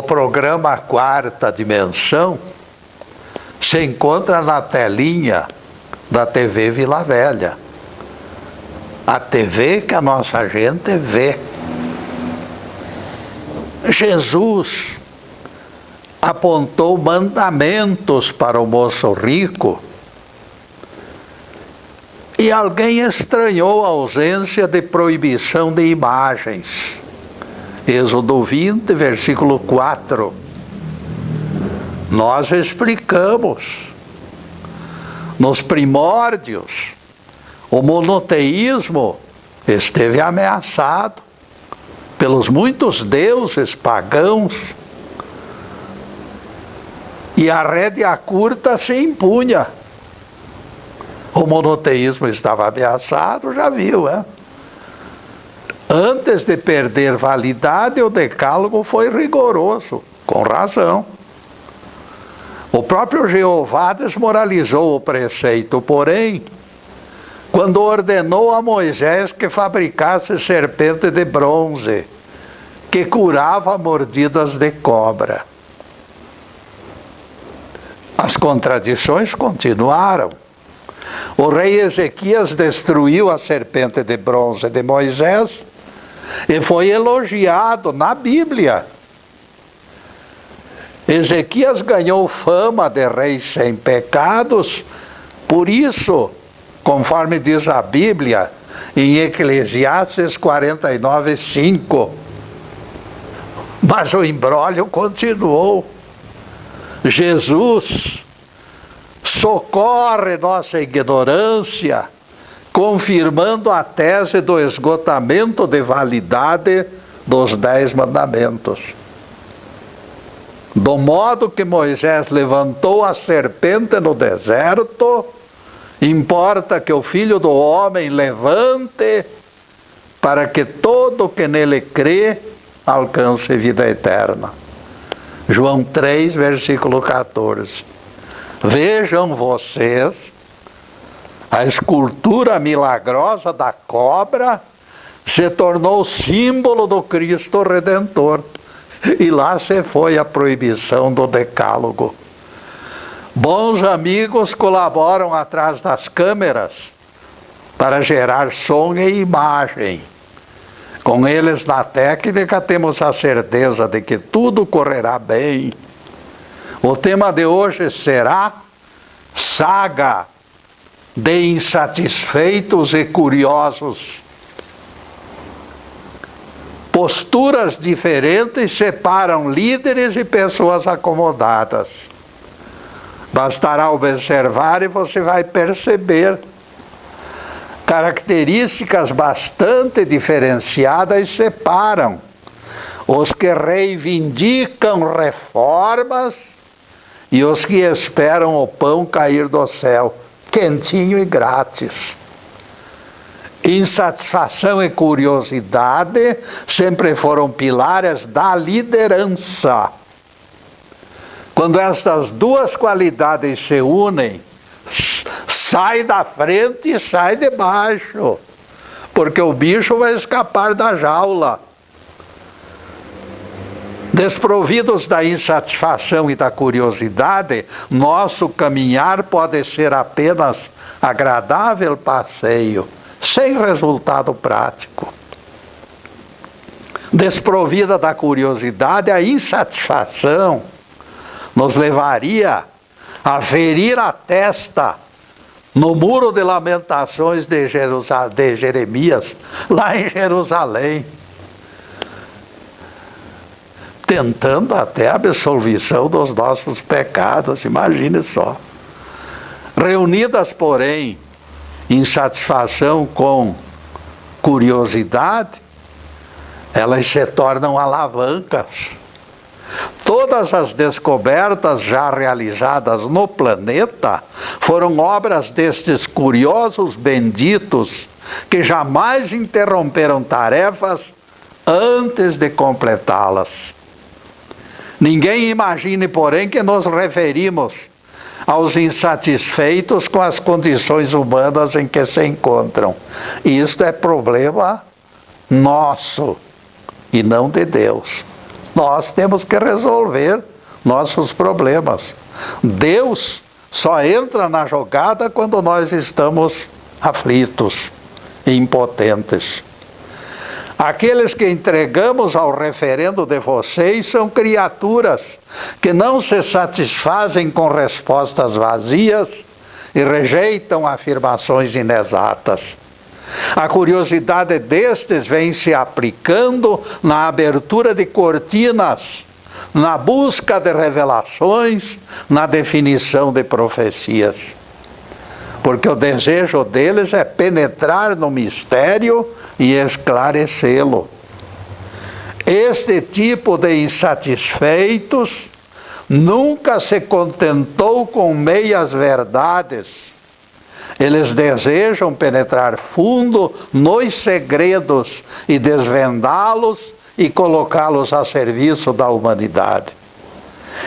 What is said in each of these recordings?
o programa Quarta Dimensão se encontra na telinha da TV Vila Velha. A TV que a nossa gente vê. Jesus apontou mandamentos para o moço rico e alguém estranhou a ausência de proibição de imagens. Êxodo 20, versículo 4. Nós explicamos. Nos primórdios, o monoteísmo esteve ameaçado pelos muitos deuses pagãos e a rédea curta se impunha. O monoteísmo estava ameaçado, já viu, né? Antes de perder validade, o decálogo foi rigoroso, com razão. O próprio Jeová desmoralizou o preceito, porém, quando ordenou a Moisés que fabricasse serpente de bronze, que curava mordidas de cobra. As contradições continuaram. O rei Ezequias destruiu a serpente de bronze de Moisés e foi elogiado na Bíblia. Ezequias ganhou fama de rei sem pecados, por isso, conforme diz a Bíblia, em Eclesiastes 49:5. Mas o imbróglio continuou. Jesus socorre nossa ignorância, confirmando a tese do esgotamento de validade dos 10 mandamentos. Do modo que Moisés levantou a serpente no deserto, importa que o Filho do Homem levante, para que todo que nele crê alcance vida eterna. João 3, versículo 14. Vejam vocês, a escultura milagrosa da cobra se tornou símbolo do Cristo Redentor. E lá se foi a proibição do decálogo. Bons amigos colaboram atrás das câmeras para gerar som e imagem. Com eles na técnica temos a certeza de que tudo correrá bem. O tema de hoje será saga de insatisfeitos e curiosos. Posturas diferentes separam líderes e pessoas acomodadas. Bastará observar e você vai perceber características bastante diferenciadas separam os que reivindicam reformas e os que esperam o pão cair do céu, quentinho e grátis. Insatisfação e curiosidade sempre foram pilares da liderança. Quando estas duas qualidades se unem, sai da frente e sai de baixo, porque o bicho vai escapar da jaula. Desprovidos da insatisfação e da curiosidade, nosso caminhar pode ser apenas agradável passeio, sem resultado prático. Desprovida da curiosidade, a insatisfação nos levaria a ferir a testa no muro de lamentações de Jeremias, lá em Jerusalém, tentando até a absolvição dos nossos pecados, imagine só. Reunidas, porém, insatisfação com curiosidade, elas se tornam alavancas. Todas as descobertas já realizadas no planeta foram obras destes curiosos benditos que jamais interromperam tarefas antes de completá-las. Ninguém imagine, porém, que nos referimos aos insatisfeitos com as condições humanas em que se encontram. Isto é problema nosso e não de Deus. Nós temos que resolver nossos problemas. Deus só entra na jogada quando nós estamos aflitos e impotentes. Aqueles que entregamos ao referendo de vocês são criaturas que não se satisfazem com respostas vazias e rejeitam afirmações inexatas. A curiosidade destes vem se aplicando na abertura de cortinas, na busca de revelações, na definição de profecias. Porque o desejo deles é penetrar no mistério e esclarecê-lo. Este tipo de insatisfeitos nunca se contentou com meias verdades. Eles desejam penetrar fundo nos segredos e desvendá-los e colocá-los a serviço da humanidade.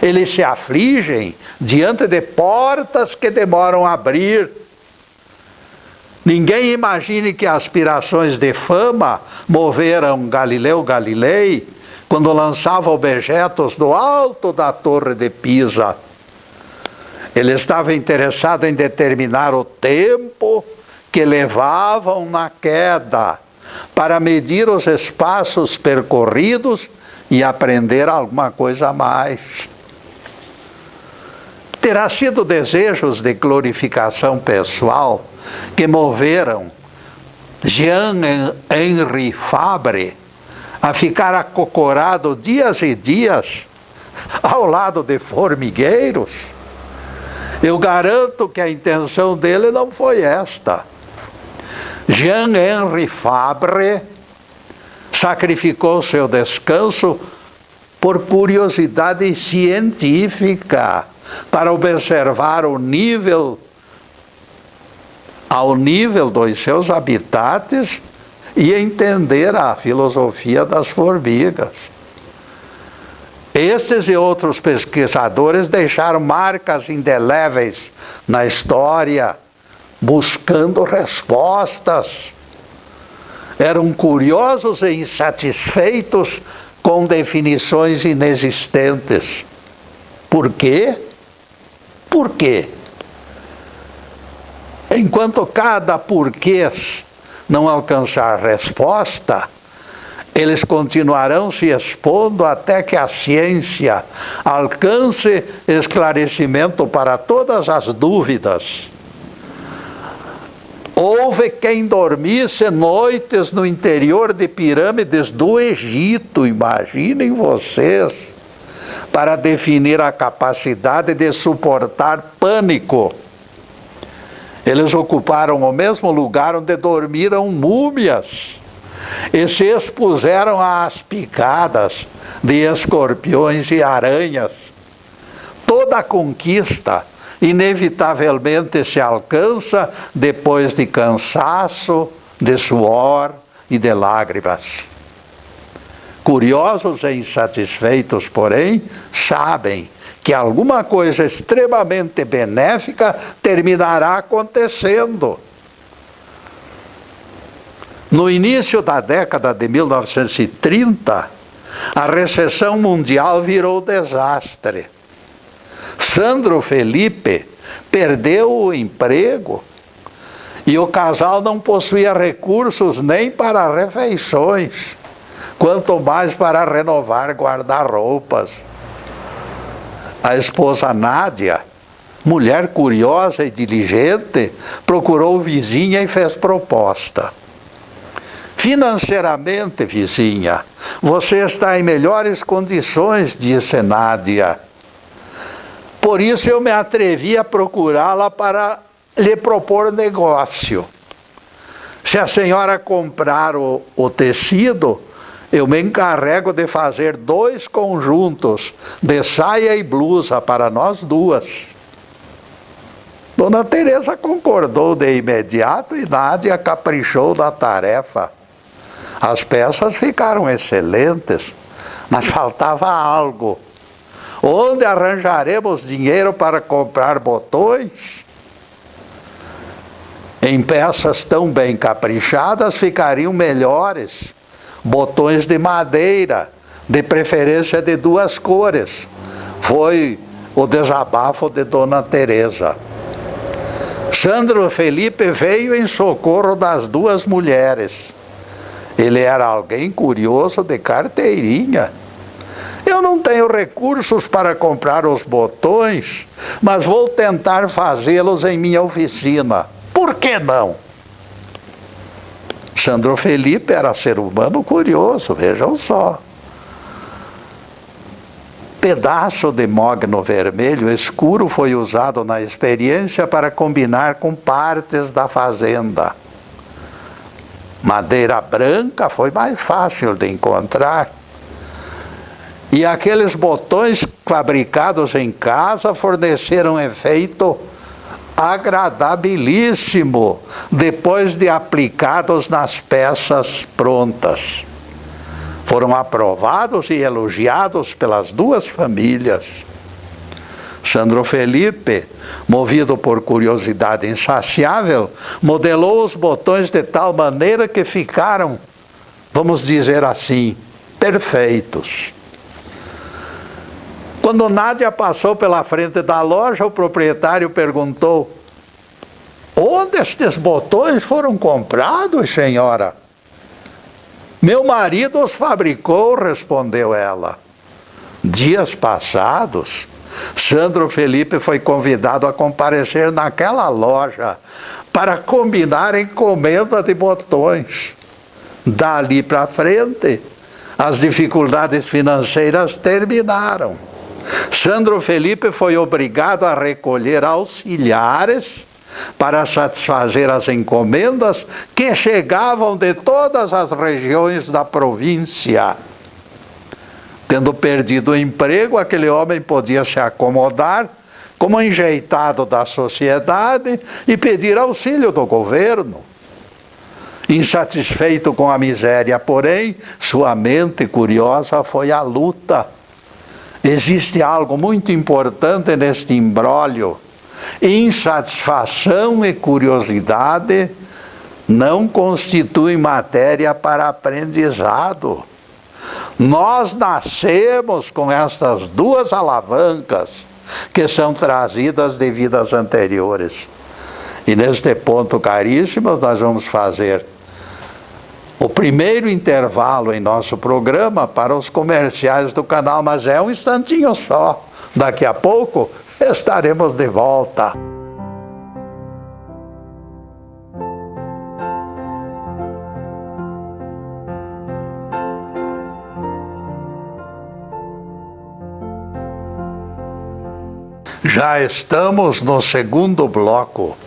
Eles se afligem diante de portas que demoram a abrir. Ninguém imagine que aspirações de fama moveram Galileu Galilei quando lançava objetos do alto da Torre de Pisa. Ele estava interessado em determinar o tempo que levavam na queda, para medir os espaços percorridos e aprender alguma coisa a mais. Terá sido desejos de pessoal que moveram Jean-Henri Fabre a ficar acocorado dias e dias ao lado de formigueiros. Eu garanto que a intenção dele não foi esta. Jean-Henri Fabre sacrificou seu descanso por curiosidade científica, para observar ao nível dos seus habitats e entender a filosofia das formigas. Estes e outros pesquisadores deixaram marcas indeléveis na história, buscando respostas. Eram curiosos e insatisfeitos com definições inexistentes. Por quê? Por quê? Enquanto cada porquê não alcançar resposta, eles continuarão se expondo até que a ciência alcance esclarecimento para todas as dúvidas. Houve quem dormisse noites no interior de pirâmides do Egito, imaginem vocês, para definir a capacidade de suportar pânico. Eles ocuparam o mesmo lugar onde dormiram múmias e se expuseram às picadas de escorpiões e aranhas. Toda a conquista inevitavelmente se alcança depois de cansaço, de suor e de lágrimas. Curiosos e insatisfeitos, porém, sabem que alguma coisa extremamente benéfica terminará acontecendo. No início da década de 1930, a recessão mundial virou desastre. Sandro Felipe perdeu o emprego e o casal não possuía recursos nem para refeições, quanto mais para renovar guarda-roupas. A esposa Nádia, mulher curiosa e diligente, procurou vizinha e fez proposta. Financeiramente, vizinha, você está em melhores condições, disse Nádia. Por isso eu me atrevi a procurá-la para lhe propor negócio. Se a senhora comprar o tecido, eu me encarrego de fazer 2 conjuntos de saia e blusa para nós duas. Dona Teresa concordou de imediato e Nádia caprichou na tarefa. As peças ficaram excelentes, mas faltava algo. Onde arranjaremos dinheiro para comprar botões? Em peças tão bem caprichadas ficariam melhores botões de madeira, de preferência de 2 cores. Foi o desabafo de Dona Teresa. Sandro Felipe veio em socorro das 2 mulheres. Ele era alguém curioso de carteirinha. Eu não tenho recursos para comprar os botões, mas vou tentar fazê-los em minha oficina. Por que não? Sandro Felipe era ser humano curioso, vejam só. Pedaço de mogno vermelho escuro foi usado na experiência para combinar com partes da fazenda. Madeira branca foi mais fácil de encontrar. E aqueles botões fabricados em casa forneceram efeito agradabilíssimo depois de aplicados nas peças prontas. Foram aprovados e elogiados pelas 2 famílias. Sandro Felipe, movido por curiosidade insaciável, modelou os botões de tal maneira que ficaram, vamos dizer assim, perfeitos. Quando Nádia passou pela frente da loja, o proprietário perguntou: onde estes botões foram comprados, senhora? Meu marido os fabricou, respondeu ela. Dias passados, Sandro Felipe foi convidado a comparecer naquela loja para combinar encomenda de botões. Dali para frente, as dificuldades financeiras terminaram. Sandro Felipe foi obrigado a recolher auxiliares para satisfazer as encomendas que chegavam de todas as regiões da província. Tendo perdido o emprego, aquele homem podia se acomodar como enjeitado da sociedade e pedir auxílio do governo. Insatisfeito com a miséria, porém, sua mente curiosa foi à luta. Existe algo muito importante neste imbróglio. Insatisfação e curiosidade não constituem matéria para aprendizado. Nós nascemos com essas 2 alavancas que são trazidas de vidas anteriores. E neste ponto, caríssimos, nós vamos fazer o primeiro intervalo em nosso programa para os comerciais do canal, mas é um instantinho só. Daqui a pouco estaremos de volta. Já estamos no segundo bloco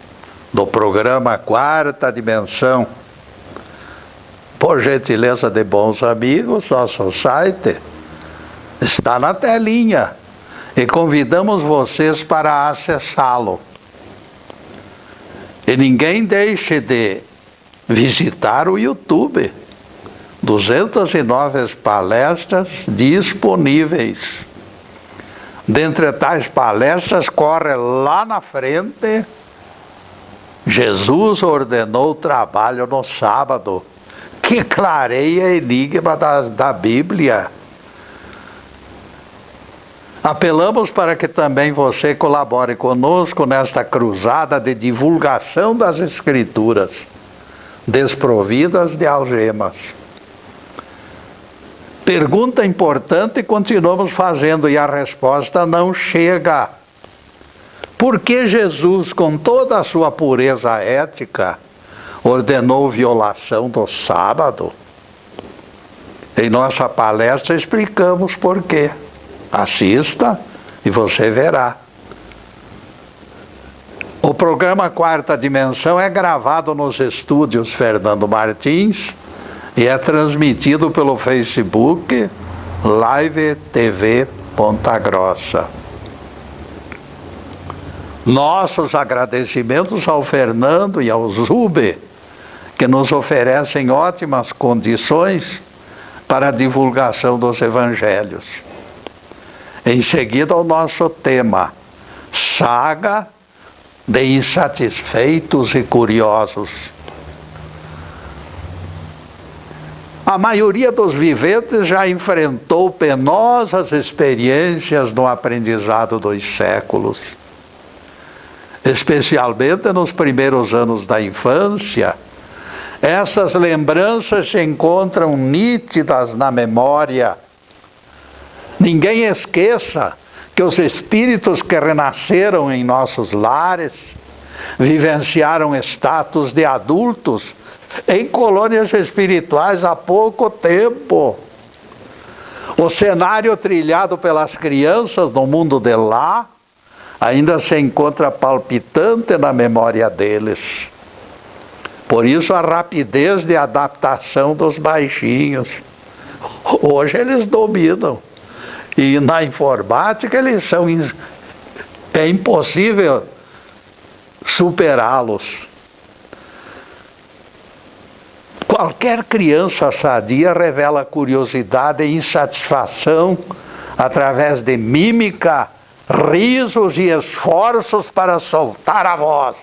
do programa Quarta Dimensão. Por gentileza de bons amigos, nosso site está na telinha e convidamos vocês para acessá-lo. E ninguém deixe de visitar o YouTube. 209 palestras disponíveis. Dentre tais palestras, corre lá na frente: Jesus ordenou o trabalho no sábado, que clareia enigma da Bíblia. Apelamos para que também você colabore conosco nesta cruzada de divulgação das Escrituras, desprovidas de algemas. Pergunta importante, continuamos fazendo e a resposta não chega. Por que Jesus, com toda a sua pureza ética, ordenou violação do sábado? Em nossa palestra explicamos por quê. Assista e você verá. O programa Quarta Dimensão é gravado nos estúdios Fernando Martins e é transmitido pelo Facebook Live TV Ponta Grossa. Nossos agradecimentos ao Fernando e ao Zube, que nos oferecem ótimas condições para a divulgação dos evangelhos. Em seguida, o nosso tema: saga de insatisfeitos e curiosos. A maioria dos viventes já enfrentou penosas experiências no aprendizado dos séculos. Especialmente nos primeiros anos da infância, essas lembranças se encontram nítidas na memória. Ninguém esqueça que os espíritos que renasceram em nossos lares vivenciaram status de adultos em colônias espirituais há pouco tempo. O cenário trilhado pelas crianças no mundo de lá ainda se encontra palpitante na memória deles. Por isso a rapidez de adaptação dos baixinhos. Hoje eles dominam. E na informática eles são... É impossível superá-los. Qualquer criança sadia revela curiosidade e insatisfação através de mímica, risos e esforços para soltar a voz.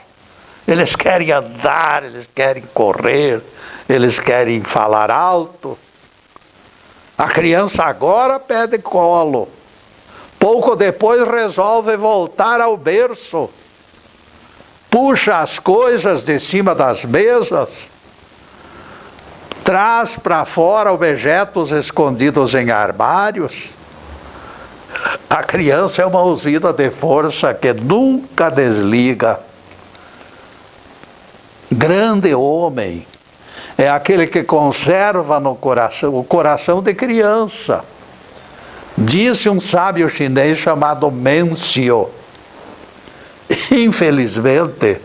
Eles querem andar, eles querem correr, eles querem falar alto. A criança agora pede colo. Pouco depois resolve voltar ao berço. Puxa as coisas de cima das mesas. Traz para fora objetos escondidos em armários. A criança é uma usina de força que nunca desliga. Grande homem é aquele que conserva no coração, o coração de criança. Disse um sábio chinês chamado Mencio. Infelizmente,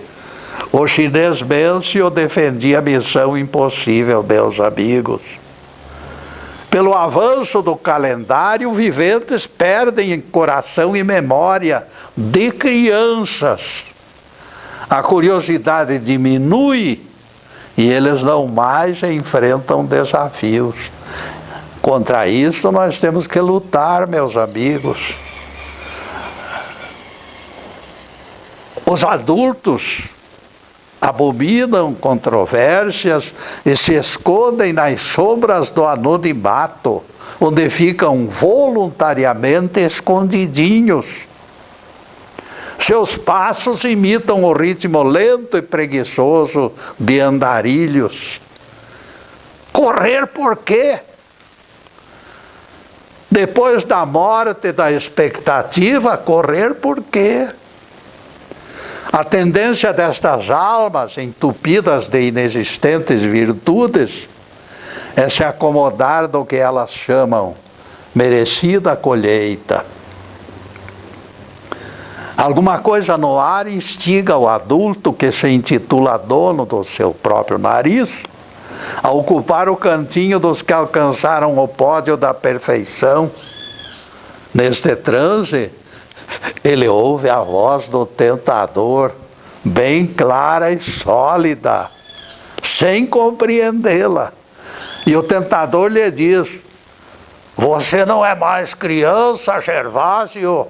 o chinês Mencio defendia a missão impossível, meus amigos. Pelo avanço do calendário, viventes perdem coração e memória de crianças. A curiosidade diminui e eles não mais enfrentam desafios. Contra isso nós temos que lutar, meus amigos. Os adultos abominam controvérsias e se escondem nas sombras do anonimato, onde ficam voluntariamente escondidinhos. Seus passos imitam o ritmo lento e preguiçoso de andarilhos. Correr por quê? Depois da morte da expectativa, correr por quê? A tendência destas almas entupidas de inexistentes virtudes é se acomodar do que elas chamam merecida colheita. Alguma coisa no ar instiga o adulto que se intitula dono do seu próprio nariz a ocupar o cantinho dos que alcançaram o pódio da perfeição. Neste transe, ele ouve a voz do tentador, bem clara e sólida, sem compreendê-la. E o tentador lhe diz: você não é mais criança, Gervásio.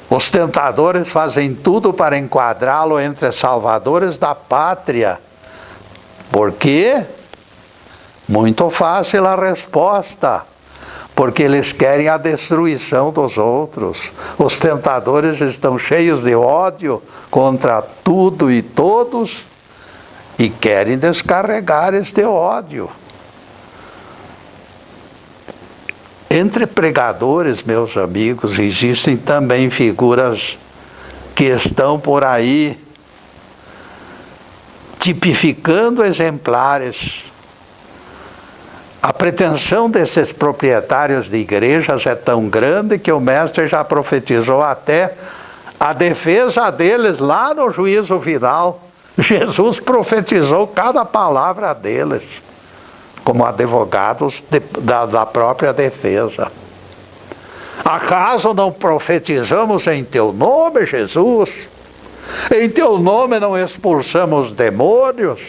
Os tentadores fazem tudo para enquadrá-lo entre salvadores da pátria. Por quê? Muito fácil a resposta. Porque eles querem a destruição dos outros. Os tentadores estão cheios de ódio contra tudo e todos e querem descarregar este ódio. Entre pregadores, meus amigos, existem também figuras que estão por aí tipificando exemplares. A pretensão desses proprietários de igrejas é tão grande que o mestre já profetizou até a defesa deles lá no juízo final. Jesus profetizou cada palavra deles como advogados da própria defesa. Acaso não profetizamos em teu nome, Jesus? Em teu nome não expulsamos demônios?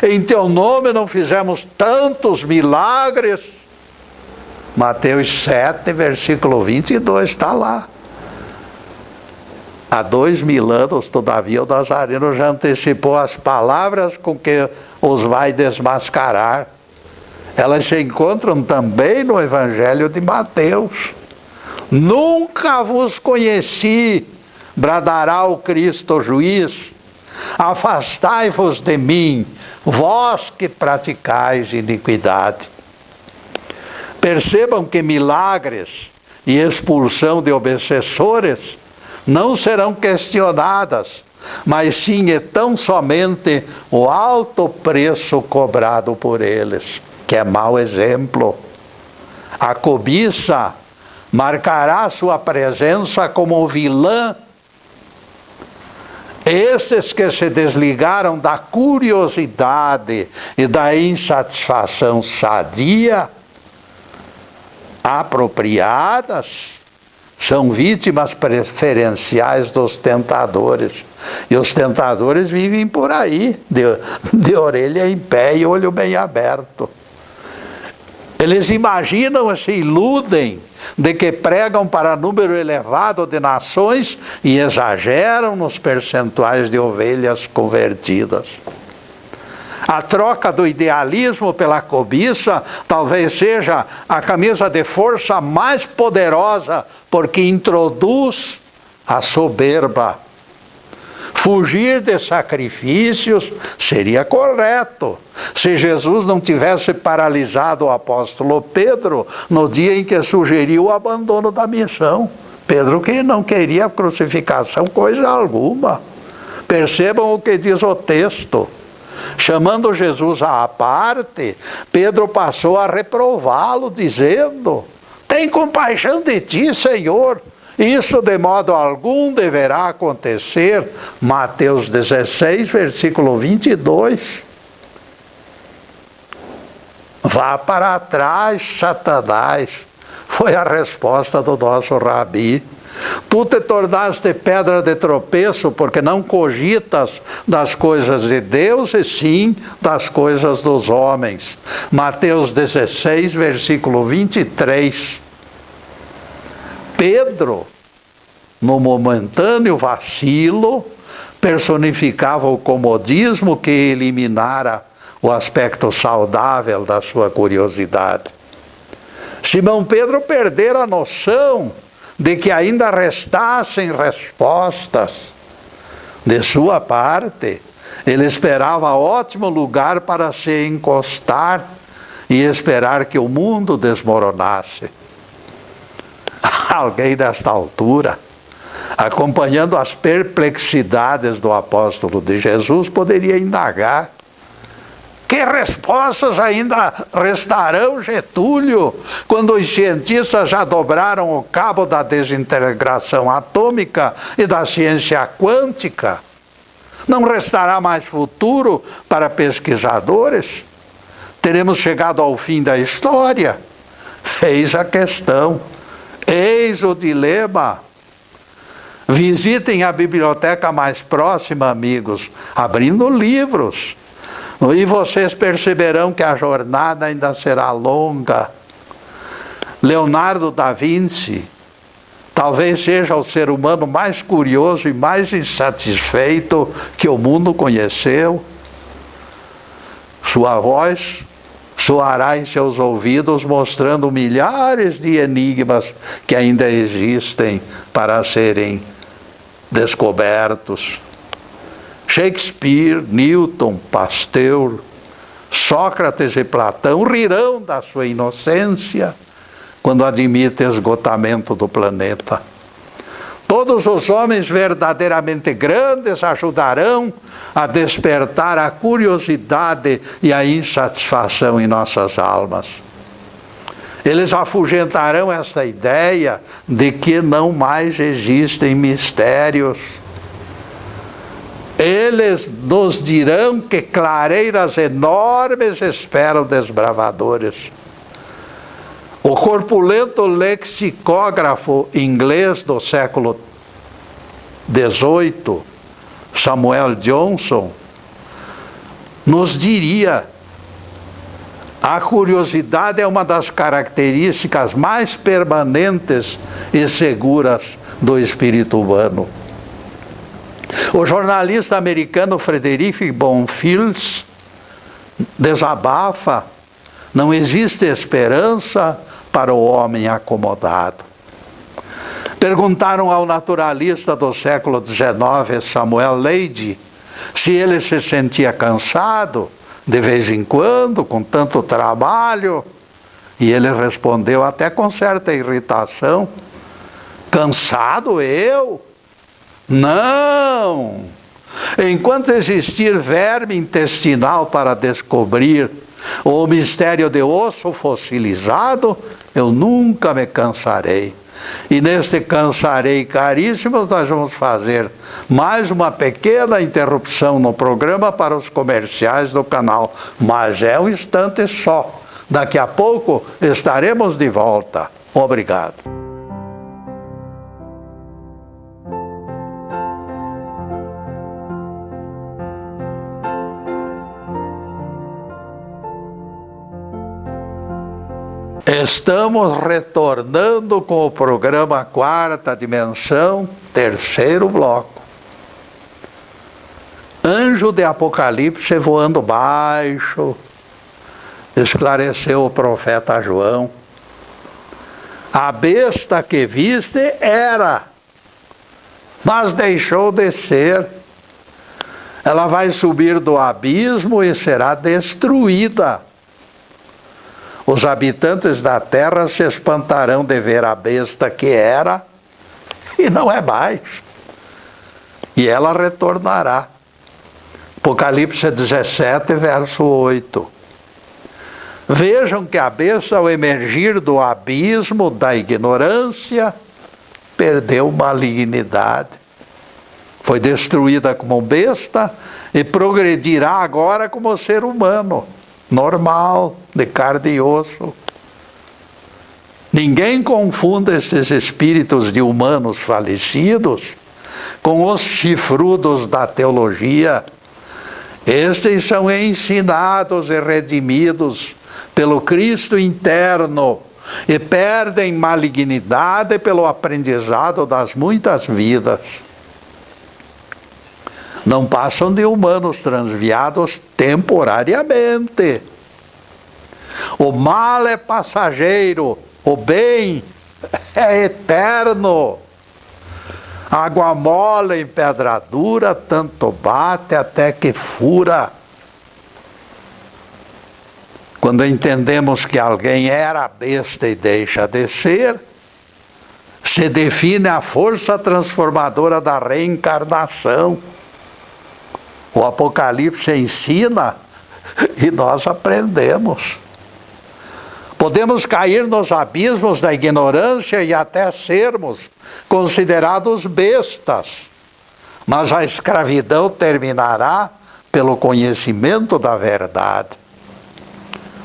Em teu nome não fizemos tantos milagres? Mateus 7, versículo 22, está lá. Há 2000 anos, todavia, o Nazareno já antecipou as palavras com que os vai desmascarar. Elas se encontram também no Evangelho de Mateus. Nunca vos conheci, bradará o Cristo juiz. Afastai-vos de mim, vós que praticais iniquidade. Percebam que milagres e expulsão de obsessores não serão questionadas, mas sim e tão somente o alto preço cobrado por eles, que é mau exemplo. A cobiça marcará sua presença como vilã. Esses que se desligaram da curiosidade e da insatisfação sadia, apropriadas, são vítimas preferenciais dos tentadores. E os tentadores vivem por aí, de orelha em pé e olho bem aberto. Eles imaginam e se iludem de que pregam para número elevado de nações e exageram nos percentuais de ovelhas convertidas. A troca do idealismo pela cobiça talvez seja a camisa de força mais poderosa, porque introduz a soberba. Fugir de sacrifícios seria correto, se Jesus não tivesse paralisado o apóstolo Pedro no dia em que sugeriu o abandono da missão. Pedro que não queria a crucificação coisa alguma. Percebam o que diz o texto. Chamando Jesus à parte, Pedro passou a reprová-lo, dizendo: tem compaixão de ti, Senhor. Isso de modo algum deverá acontecer. Mateus 16, versículo 22. Vá para trás, Satanás, foi a resposta do nosso rabi. Tu te tornaste pedra de tropeço, porque não cogitas das coisas de Deus, e sim das coisas dos homens. Mateus 16, versículo 23. Pedro, no momentâneo vacilo, personificava o comodismo que eliminara o aspecto saudável da sua curiosidade. Simão Pedro perdera a noção de que ainda restassem respostas. De sua parte, ele esperava ótimo lugar para se encostar e esperar que o mundo desmoronasse. Alguém nesta altura, acompanhando as perplexidades do apóstolo de Jesus, poderia indagar: que respostas ainda restarão, Getúlio, quando os cientistas já dobraram o cabo da desintegração atômica e da ciência quântica? Não restará mais futuro para pesquisadores? Teremos chegado ao fim da história? Eis a questão, eis o dilema. Visitem a biblioteca mais próxima, amigos, abrindo livros. E vocês perceberão que a jornada ainda será longa. Leonardo da Vinci talvez seja o ser humano mais curioso e mais insatisfeito que o mundo conheceu. Sua voz soará em seus ouvidos, mostrando milhares de enigmas que ainda existem para serem descobertos. Shakespeare, Newton, Pasteur, Sócrates e Platão rirão da sua inocência quando admite esgotamento do planeta. Todos os homens verdadeiramente grandes ajudarão a despertar a curiosidade e a insatisfação em nossas almas. Eles afugentarão esta ideia de que não mais existem mistérios. Eles nos dirão que clareiras enormes esperam desbravadores. O corpulento lexicógrafo inglês do século XVIII, Samuel Johnson, nos diria: a curiosidade é uma das características mais permanentes e seguras do espírito humano. O jornalista americano Frederick Bonfils desabafa Não existe esperança para o homem acomodado. Perguntaram ao naturalista do século XIX, Samuel Leidy, se ele se sentia cansado de vez em quando, com tanto trabalho. E ele respondeu, até com certa irritação: cansado eu? Não! Enquanto existir verme intestinal para descobrir o mistério de osso fossilizado, eu nunca me cansarei. E neste cansarei, caríssimos, nós vamos fazer mais uma pequena interrupção no programa para os comerciais do canal. Mas é um instante só. Daqui a pouco estaremos de volta. Obrigado. Estamos retornando com o programa Quarta Dimensão, terceiro bloco. Anjo de Apocalipse voando baixo, esclareceu o profeta João. A besta que viste era, mas deixou de ser. Ela vai subir do abismo e será destruída. Os habitantes da terra se espantarão de ver a besta que era e não é mais. E ela retornará. Apocalipse 17, verso 8. Vejam que a besta, ao emergir do abismo da ignorância, perdeu malignidade. Foi destruída como besta e progredirá agora como ser humano. Normal, de carne e osso. Ninguém confunda esses espíritos de humanos falecidos com os chifrudos da teologia. Estes são ensinados e redimidos pelo Cristo interno e perdem malignidade pelo aprendizado das muitas vidas. Não passam de humanos transviados temporariamente. O mal é passageiro, o bem é eterno. Água mole em pedra dura, tanto bate até que fura. Quando entendemos que alguém era besta e deixa de ser, se define a força transformadora da reencarnação. O Apocalipse ensina e nós aprendemos. Podemos cair nos abismos da ignorância e até sermos considerados bestas, mas a escravidão terminará pelo conhecimento da verdade.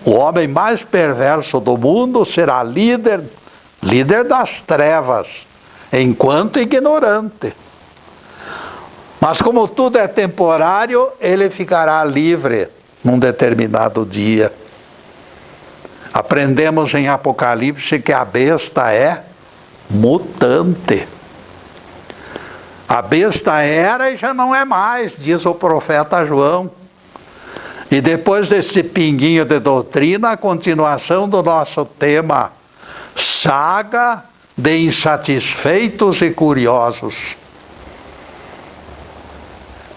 O homem mais perverso do mundo será líder das trevas, enquanto ignorante. Mas como tudo é temporário, ele ficará livre num determinado dia. Aprendemos em Apocalipse que a besta é mutante. A besta era e já não é mais, diz o profeta João. E depois desse pinguinho de doutrina, a continuação do nosso tema, saga de insatisfeitos e curiosos.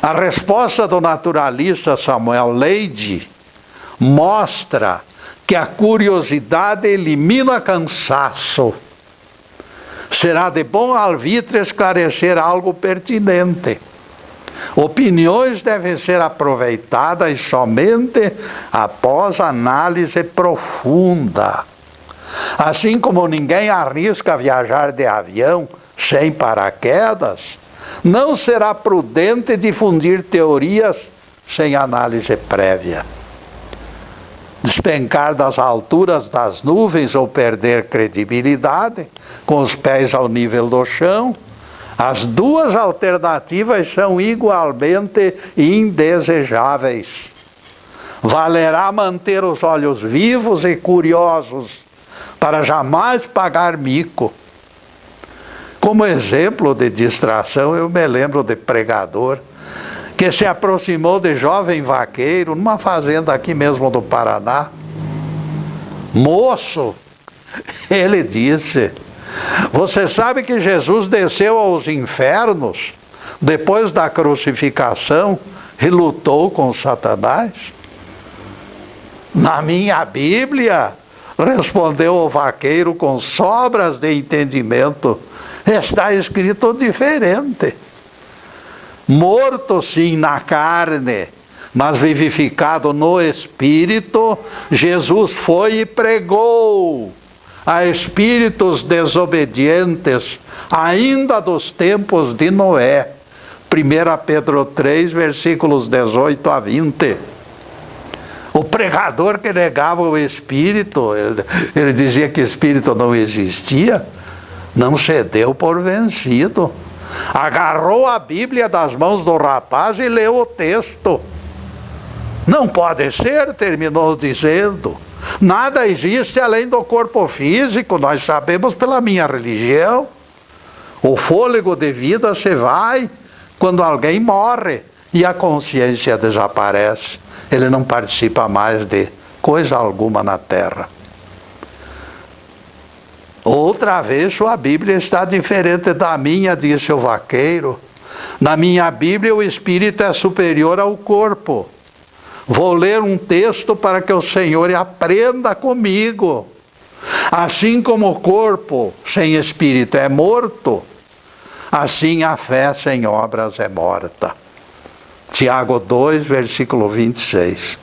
A resposta do naturalista Samuel Leidy mostra que a curiosidade elimina cansaço. Será de bom alvitre esclarecer algo pertinente. Opiniões devem ser aproveitadas somente após análise profunda. Assim como ninguém arrisca viajar de avião sem paraquedas, não será prudente difundir teorias sem análise prévia. Despencar das alturas das nuvens ou perder credibilidade, com os pés ao nível do chão, as duas alternativas são igualmente indesejáveis. Valerá manter os olhos vivos e curiosos, para jamais pagar mico. Como exemplo de distração, eu me lembro de pregador que se aproximou de jovem vaqueiro numa fazenda aqui mesmo do Paraná Moço, ele disse, você sabe que Jesus desceu aos infernos depois da crucificação e lutou com Satanás? Na minha Bíblia, respondeu o vaqueiro com sobras de entendimento, está escrito diferente. Morto sim na carne, mas vivificado no Espírito, Jesus foi e pregou a espíritos desobedientes, ainda dos tempos de Noé. 1 Pedro 3, versículos 18 a 20. O pregador que negava o Espírito, ele dizia que Espírito não existia, não cedeu por vencido. Agarrou a Bíblia das mãos do rapaz e leu o texto. Não pode ser, terminou dizendo. Nada existe além do corpo físico, nós sabemos pela minha religião. O fôlego de vida se vai quando alguém morre e a consciência desaparece. Ele não participa mais de coisa alguma na terra. Outra vez sua Bíblia está diferente da minha, disse o vaqueiro. Na minha Bíblia o espírito é superior ao corpo. Vou ler um texto para que o Senhor aprenda comigo. Assim como o corpo sem espírito é morto, assim a fé sem obras é morta. Tiago 2, versículo 26.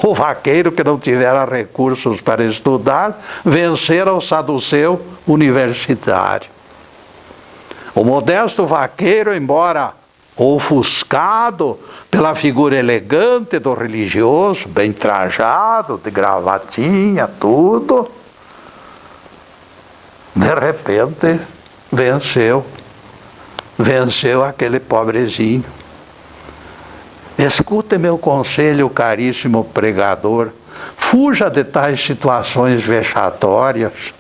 O vaqueiro que não tivera recursos para estudar, vencera o saduceu universitário. O modesto vaqueiro, embora ofuscado pela figura elegante do religioso, bem trajado, de gravatinha, tudo, de repente venceu aquele pobrezinho. Escute meu conselho, caríssimo pregador, fuja de tais situações vexatórias.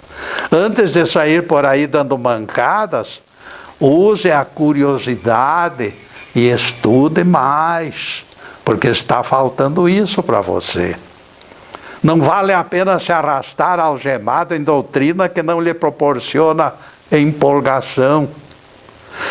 Antes de sair por aí dando mancadas, use a curiosidade e estude mais, porque está faltando isso para você. Não vale a pena se arrastar algemado em doutrina que não lhe proporciona empolgação.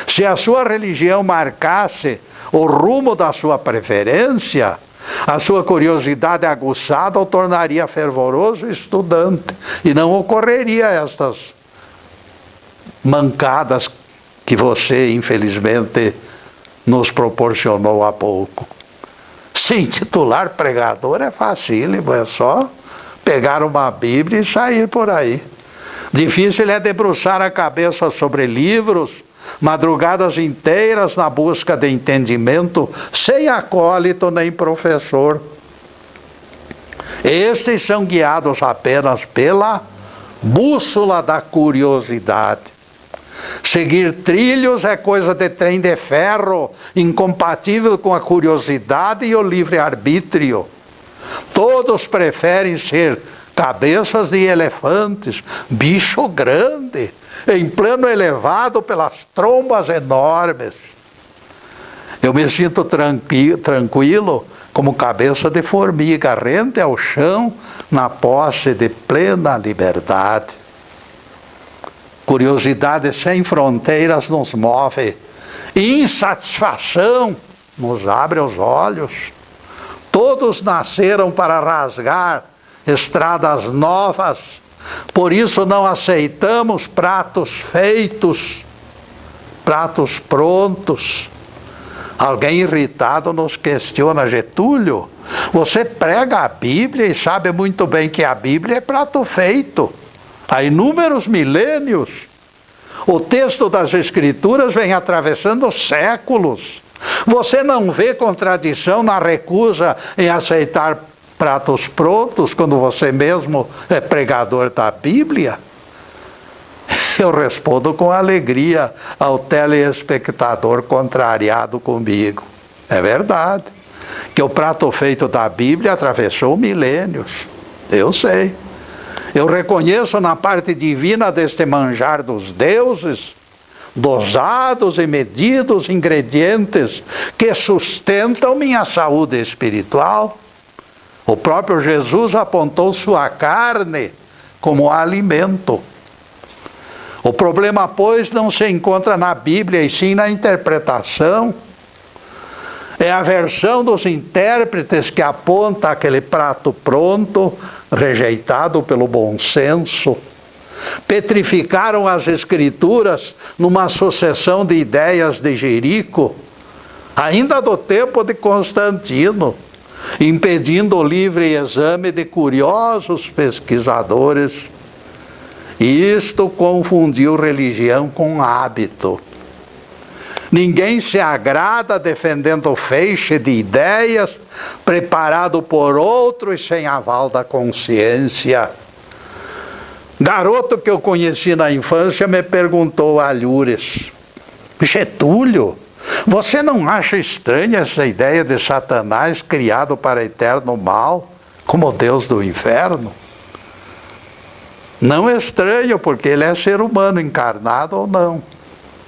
Se a sua religião marcasse o rumo da sua preferência, a sua curiosidade aguçada o tornaria fervoroso estudante, e não ocorreria estas mancadas que você, infelizmente, nos proporcionou há pouco. Se intitular pregador é facílimo, é só pegar uma Bíblia e sair por aí. Difícil é debruçar a cabeça sobre livros, madrugadas inteiras na busca de entendimento, sem acólito nem professor. Estes são guiados apenas pela bússola da curiosidade. Seguir trilhos é coisa de trem de ferro, incompatível com a curiosidade e o livre-arbítrio. Todos preferem ser cabeças de elefantes, bicho grande, em plano elevado pelas trombas enormes. Eu me sinto tranquilo como cabeça de formiga, rente ao chão, na posse de plena liberdade. Curiosidade sem fronteiras nos move. Insatisfação nos abre os olhos. Todos nasceram para rasgar estradas novas. Por isso não aceitamos pratos feitos, pratos prontos. Alguém irritado nos questiona: Getúlio, você prega a Bíblia e sabe muito bem que a Bíblia é prato feito. Há inúmeros milênios. O texto das Escrituras vem atravessando séculos. Você não vê contradição na recusa em aceitar pratos prontos quando você mesmo é pregador da Bíblia? Eu respondo com alegria ao telespectador contrariado comigo. É verdade que o prato feito da Bíblia atravessou milênios. Eu sei. Eu reconheço na parte divina deste manjar dos deuses, dosados e medidos ingredientes que sustentam minha saúde espiritual. O próprio Jesus apontou sua carne como alimento. O problema, pois, não se encontra na Bíblia, e sim na interpretação. É a versão dos intérpretes que aponta aquele prato pronto, rejeitado pelo bom senso. Petrificaram as Escrituras numa sucessão de ideias de Jerico, ainda do tempo de Constantino, impedindo o livre exame de curiosos pesquisadores. E isto confundiu religião com hábito. Ninguém se agrada defendendo o feixe de ideias preparado por outros sem aval da consciência. Garoto que eu conheci na infância me perguntou a Alhures: Getúlio, você não acha estranha essa ideia de Satanás criado para eterno mal, como Deus do inferno? Não é estranho, porque ele é ser humano, encarnado ou não.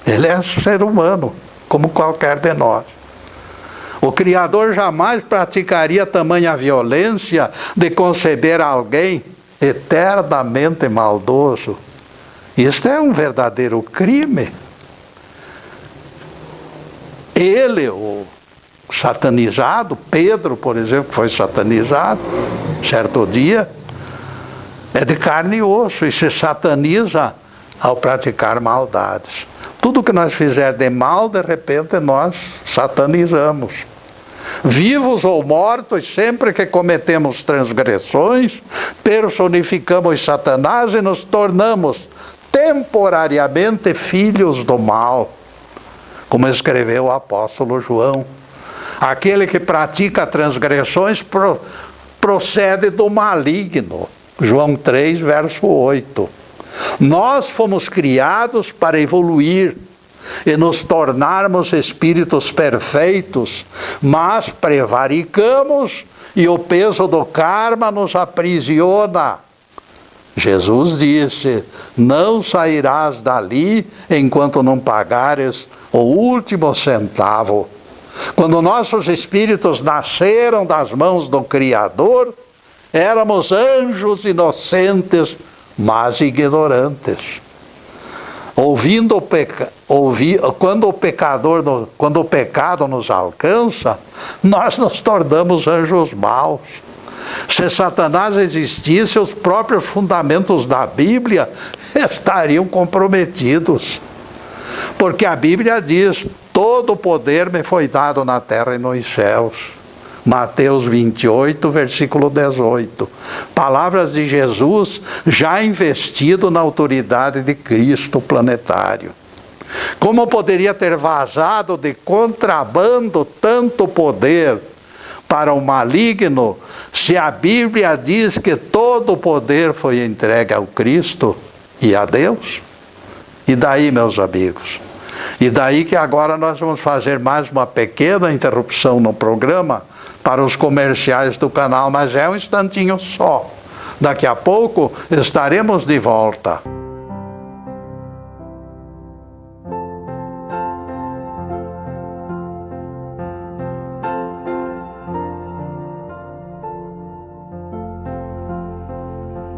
Ele é ser humano, como qualquer de nós. O Criador jamais praticaria tamanha violência de conceber alguém eternamente maldoso. Isto é um verdadeiro crime. Ele, o satanizado, Pedro, por exemplo, foi satanizado, certo dia, é de carne e osso e se sataniza ao praticar maldades. Tudo que nós fizermos de mal, de repente nós satanizamos. Vivos ou mortos, sempre que cometemos transgressões, personificamos Satanás e nos tornamos temporariamente filhos do mal. Como escreveu o apóstolo João: aquele que pratica transgressões procede do maligno. João 3, verso 8. Nós fomos criados para evoluir e nos tornarmos espíritos perfeitos, mas prevaricamos e o peso do karma nos aprisiona. Jesus disse: não sairás dali enquanto não pagares o último centavo. Quando nossos espíritos nasceram das mãos do Criador, éramos anjos inocentes, mas ignorantes. Quando o pecado nos alcança, nós nos tornamos anjos maus. Se Satanás existisse, os próprios fundamentos da Bíblia estariam comprometidos. Porque a Bíblia diz: todo o poder me foi dado na terra e nos céus. Mateus 28, versículo 18. Palavras de Jesus já investido na autoridade de Cristo planetário. Como poderia ter vazado de contrabando tanto poder para o maligno, se a Bíblia diz que todo o poder foi entregue ao Cristo e a Deus? E daí, meus amigos? E daí que agora nós vamos fazer mais uma pequena interrupção no programa para os comerciais do canal, mas é um instantinho só. Daqui a pouco estaremos de volta.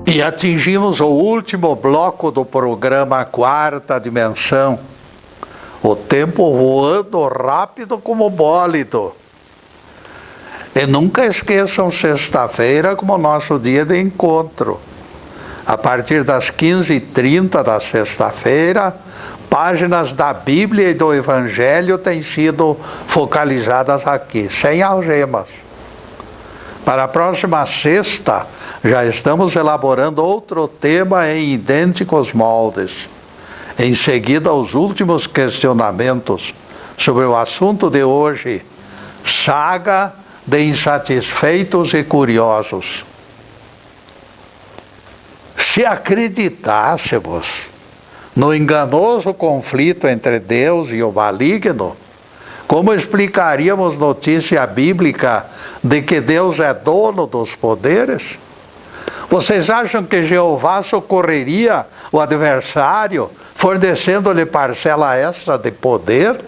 E atingimos o último bloco do programa Quarta Dimensão. O tempo voando rápido como bólido. E nunca esqueçam sexta-feira como nosso dia de encontro. A partir das 15h30 da sexta-feira, páginas da Bíblia e do Evangelho têm sido focalizadas aqui, sem algemas. Para a próxima sexta, já estamos elaborando outro tema em idênticos moldes. Em seguida, os últimos questionamentos sobre o assunto de hoje: saga de insatisfeitos e curiosos. Se acreditássemos no enganoso conflito entre Deus e o maligno, como explicaríamos notícia bíblica de que Deus é dono dos poderes? Vocês acham que Jeová socorreria o adversário, fornecendo-lhe parcela extra de poder?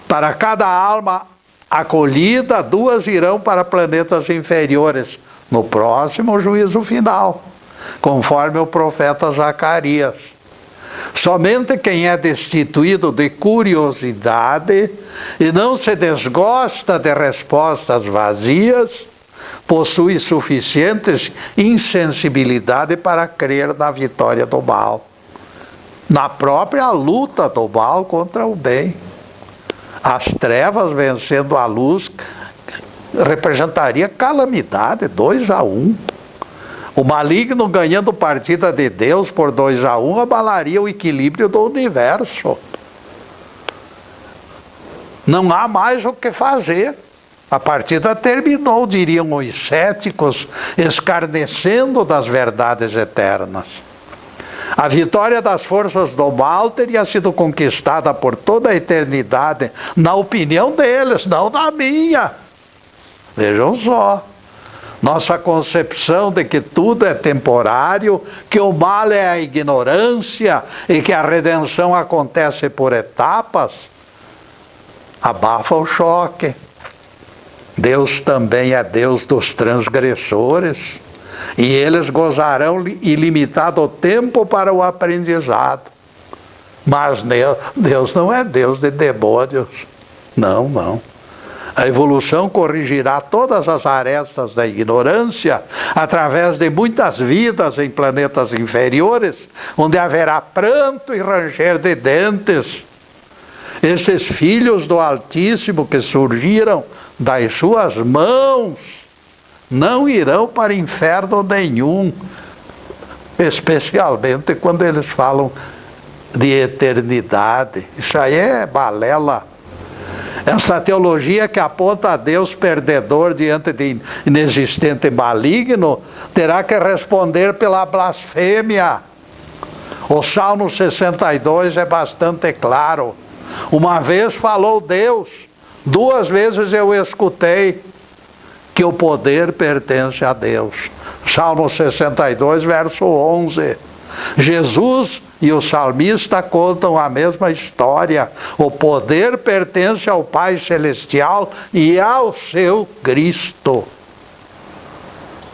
Para cada alma acolhida, 2 irão para planetas inferiores, no próximo juízo final, conforme o profeta Zacarias. Somente quem é destituído de curiosidade e não se desgosta de respostas vazias, possui suficiente insensibilidade para crer na vitória do mal, na própria luta do mal contra o bem. As trevas vencendo a luz representaria calamidade, 2-1. O maligno ganhando partida de Deus por 2-1 abalaria o equilíbrio do universo. Não há mais o que fazer. A partida terminou, diriam os céticos, escarnecendo das verdades eternas. A vitória das forças do mal teria sido conquistada por toda a eternidade, na opinião deles, não na minha. Vejam só. Nossa concepção de que tudo é temporário, que o mal é a ignorância e que a redenção acontece por etapas, abafa o choque. Deus também é Deus dos transgressores, e eles gozarão ilimitado tempo para o aprendizado. Mas Deus não é Deus de demônios. Não, não. A evolução corrigirá todas as arestas da ignorância através de muitas vidas em planetas inferiores, onde haverá pranto e ranger de dentes. Esses filhos do Altíssimo que surgiram das suas mãos não irão para inferno nenhum, especialmente quando eles falam de eternidade. Isso aí é balela. Essa teologia que aponta a Deus perdedor diante de inexistente maligno, terá que responder pela blasfêmia. O Salmo 62 é bastante claro. Uma vez falou Deus, 2 vezes eu escutei que o poder pertence a Deus. Salmo 62, verso 11. Jesus e o salmista contam a mesma história. O poder pertence ao Pai Celestial e ao seu Cristo.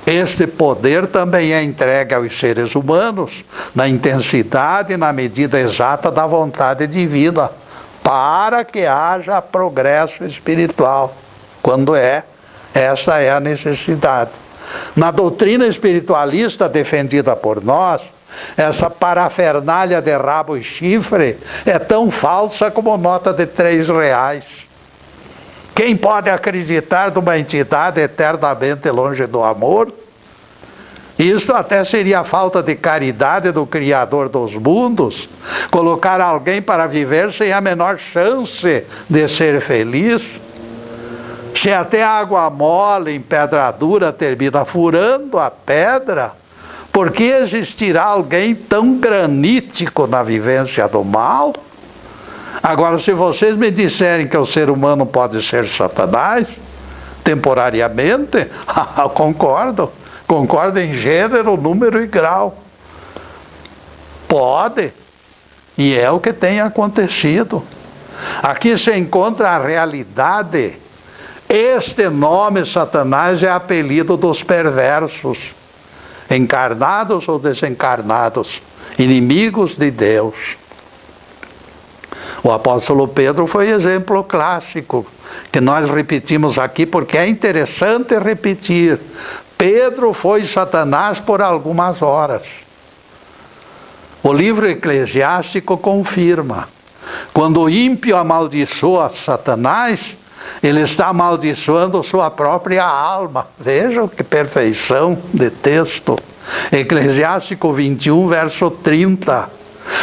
Este poder também é entregue aos seres humanos, na intensidade e na medida exata da vontade divina, para que haja progresso espiritual, quando essa é a necessidade. Na doutrina espiritualista defendida por nós, essa parafernália de rabo e chifre é tão falsa como nota de R$3. Quem pode acreditar numa entidade eternamente longe do amor? Isso até seria falta de caridade do Criador dos mundos, colocar alguém para viver sem a menor chance de ser feliz. Se até água mole em pedra dura termina furando a pedra, por que existirá alguém tão granítico na vivência do mal? Agora, se vocês me disserem que o ser humano pode ser Satanás, temporariamente, concordo. Concordo em gênero, número e grau. Pode. E é o que tem acontecido. Aqui se encontra a realidade. Este nome Satanás é apelido dos perversos, encarnados ou desencarnados, inimigos de Deus. O apóstolo Pedro foi exemplo clássico, que nós repetimos aqui porque é interessante repetir. Pedro foi Satanás por algumas horas. O livro eclesiástico confirma. Quando o ímpio amaldiçoa Satanás, ele está amaldiçoando sua própria alma. Vejam que perfeição de texto. Eclesiástico 21, verso 30.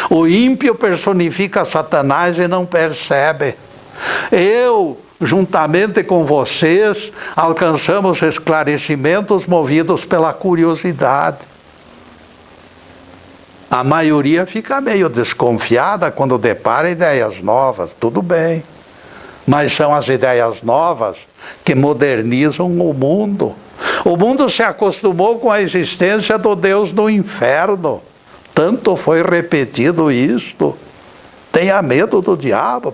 O ímpio personifica Satanás e não percebe. Eu, juntamente com vocês, alcançamos esclarecimentos movidos pela curiosidade. A maioria fica meio desconfiada quando depara ideias novas, tudo bem. Mas são as ideias novas que modernizam o mundo. O mundo se acostumou com a existência do Deus do inferno. Tanto foi repetido isto. Tenha medo do diabo,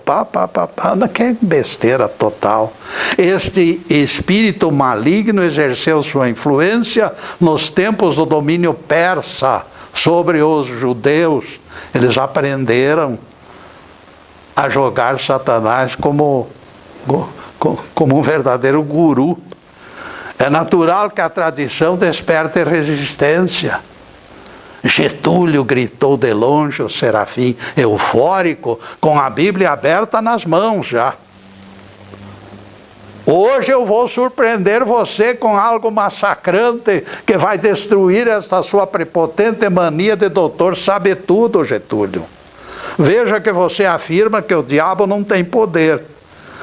que besteira total. Este espírito maligno exerceu sua influência nos tempos do domínio persa sobre os judeus. Eles aprenderam a jogar Satanás como um verdadeiro guru. É natural que a tradição desperte resistência. Getúlio gritou de longe, o Serafim, eufórico, com a Bíblia aberta nas mãos já. Hoje eu vou surpreender você com algo massacrante que vai destruir esta sua prepotente mania de doutor sabe tudo, Getúlio. Veja que você afirma que o diabo não tem poder.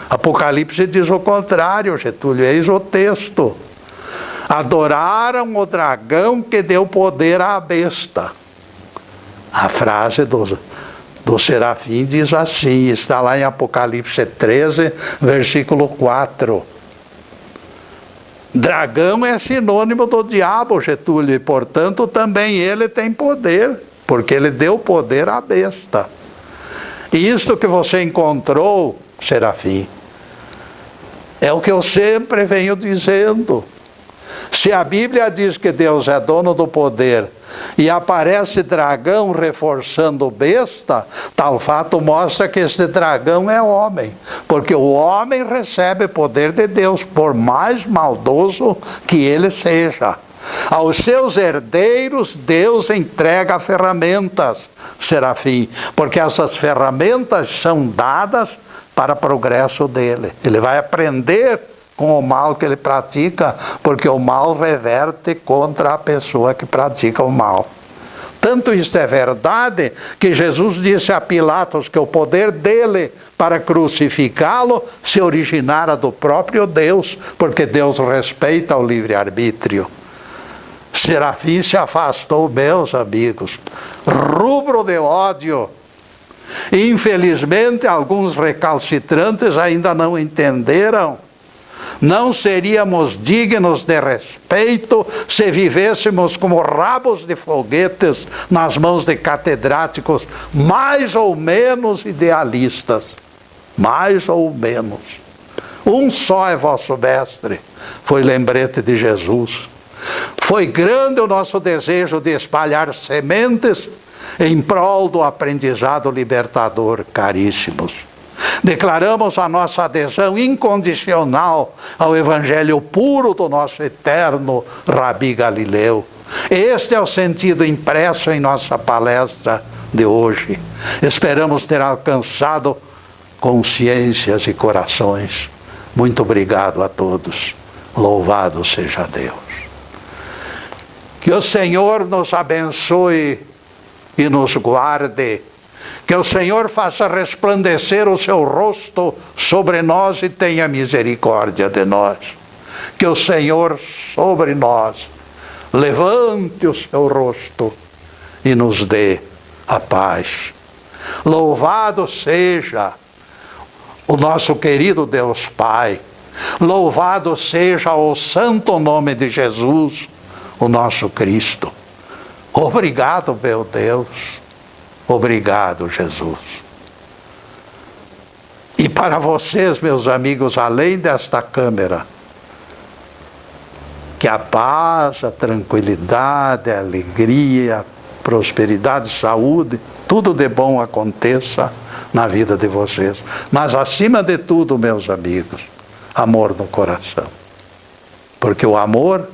Apocalipse diz o contrário, Getúlio, eis o texto. Adoraram o dragão que deu poder à besta. A frase do Serafim diz assim, está lá em Apocalipse 13, versículo 4. Dragão é sinônimo do diabo, Getúlio, e portanto também ele tem poder, porque ele deu poder à besta. E isto que você encontrou, Serafim, é o que eu sempre venho dizendo. Se a Bíblia diz que Deus é dono do poder e aparece dragão reforçando besta, tal fato mostra que esse dragão é homem, porque o homem recebe poder de Deus, por mais maldoso que ele seja. Aos seus herdeiros Deus entrega ferramentas, Serafim, porque essas ferramentas são dadas para o progresso dele. Ele vai aprender com o mal que ele pratica, porque o mal reverte contra a pessoa que pratica o mal. Tanto isto é verdade, que Jesus disse a Pilatos que o poder dele para crucificá-lo se originara do próprio Deus, porque Deus respeita o livre-arbítrio. Serafim se afastou, meus amigos, rubro de ódio. Infelizmente, alguns recalcitrantes ainda não entenderam. Não seríamos dignos de respeito se vivêssemos como rabos de foguetes nas mãos de catedráticos mais ou menos idealistas. Mais ou menos. Um só é vosso mestre, foi lembrete de Jesus. Foi grande o nosso desejo de espalhar sementes em prol do aprendizado libertador, caríssimos. Declaramos a nossa adesão incondicional ao Evangelho puro do nosso eterno Rabi Galileu. Este é o sentido impresso em nossa palestra de hoje. Esperamos ter alcançado consciências e corações. Muito obrigado a todos. Louvado seja Deus. Que o Senhor nos abençoe e nos guarde. Que o Senhor faça resplandecer o seu rosto sobre nós e tenha misericórdia de nós. Que o Senhor sobre nós levante o seu rosto e nos dê a paz. Louvado seja o nosso querido Deus Pai. Louvado seja o santo nome de Jesus, o nosso Cristo. Obrigado, meu Deus. Obrigado, Jesus. E para vocês, meus amigos, além desta câmera, que a paz, a tranquilidade, a alegria, a prosperidade, saúde, tudo de bom aconteça na vida de vocês. Mas acima de tudo, meus amigos, amor no coração. Porque o amor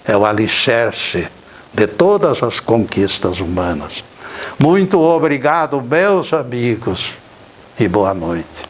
é o alicerce de todas as conquistas humanas. Muito obrigado, meus amigos, e boa noite.